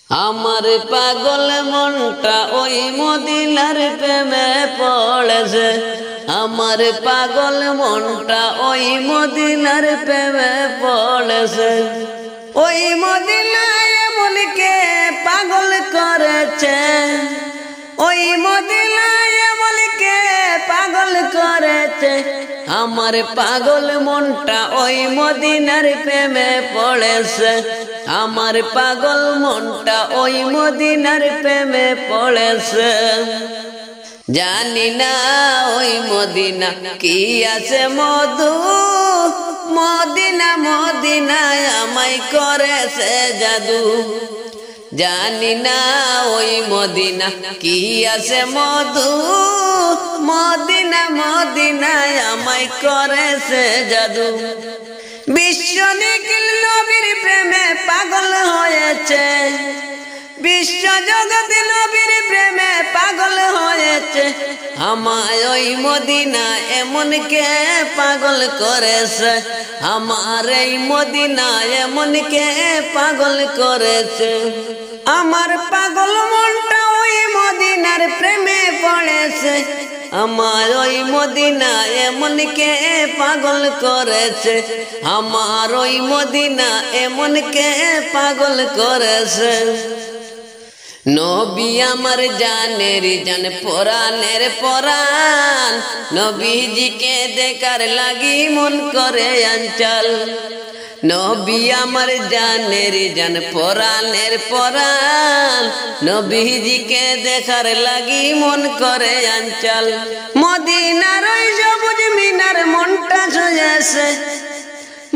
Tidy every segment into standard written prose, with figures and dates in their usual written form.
আমার পাগল মনটা ওই মদিনার প্রেমে পড়েছে। আমার পাগল মনটা ওই মদিনার প্রেমে পড়েছে। ওই মদিনায় মনকে পাগল করেছে। ওই মদিনায় মনকে পাগল করেছে। আমার পাগল মনটা ওই মদিনার প্রেমে পড়েছে। আমার পাগল মনটা ওই মদিনার প্রেমে পড়েছে। জানি না ওই মদিনা কি আছে মধু, মদিনা মদিনায় আমায় করেছে জাদু। জানি না ওই মদিনা কি আছে মধু, মদিনা মদিনায় আমায় করেছে জাদু। বিশ্ব নিখিল নবীর প্রেমে পাগল হয়েছে। বিশ্ব জগৎ নবীর প্রেমে পাগল হয়েছে। আমায় ওই মদিনা এমন কে পাগল করেছে। আমার এই মদিনা এমন কে পাগল করেছে। আমার পাগল মনটা ওই মদিনার প্রেমে পড়েছে। আমার ওই মদিনা এমন কে পাগল করেছে। আমার ওই মদিনা এমন কে পাগল করেছে। নবী আমার জানের জান, পরাণের পরাণ। নবীজিকে দেখার লাগি মন করে অঞ্চল। নবী আমার জানের জান, পরাণের পরাণ। নবীজিকে দেখার লাগি মন করে অঞ্চল। মদিনার ওই সবুজ মিনার মনটা ছুঁয়েছে।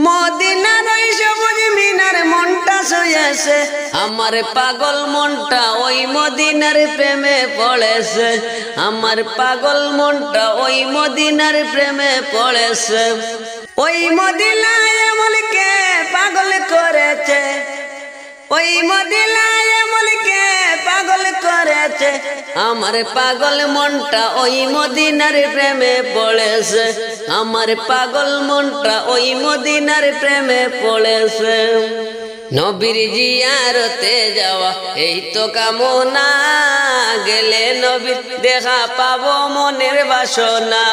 মদিনার ওই সবুজ মিনার মনটা ছুঁয়েছে। আমার পাগল মনটা ওই মদিনার প্রেমে পড়েছে। আমার পাগল মনটা ওই মদিনার প্রেমে পড়েছে। ওই মদিনায় এমনকে পাগল করেছে। ওই মদিনায় এমনকে পাগল করেছে। আমার পাগল মনটা ওই মদিনার প্রেমে পড়েছে। আমার পাগল মনটা ওই মদিনার প্রেমে পড়েছে। নবীর জিয়ারতে যাওয়া এই তো কামনা, গেলে নবীর দেখা পাবো মনের বাসনা।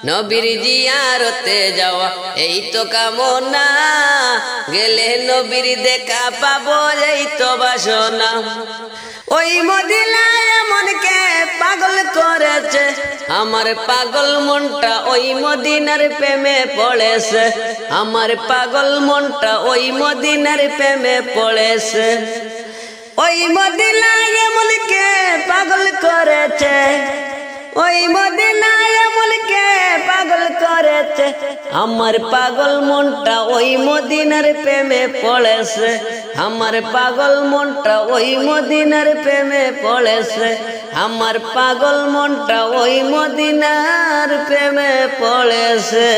নবীর জিয়ারতে যাওয়া এই তো কামনা, গেলে নবীর দেখা পাবো এই তো বাসনা। ওই মদিনায় মনকে পাগল করেছে। আমার পাগল মনটা ওই মদিনার প্রেমে পড়েছে। আমার পাগল মনটা ওই মদিনার প্রেমে পড়েছে। ওই মদিনায় মনকে পাগল করেছে। ওই মদিনায় মনকে পাগল করেছে। আমার পাগল মনটা ওই মদিনার প্রেমে পড়েছে। আমার পাগল মনটা ওই মদিনার প্রেমে পড়েছে। আমার পাগল মনটা ওই মদিনার প্রেমে পড়েছে।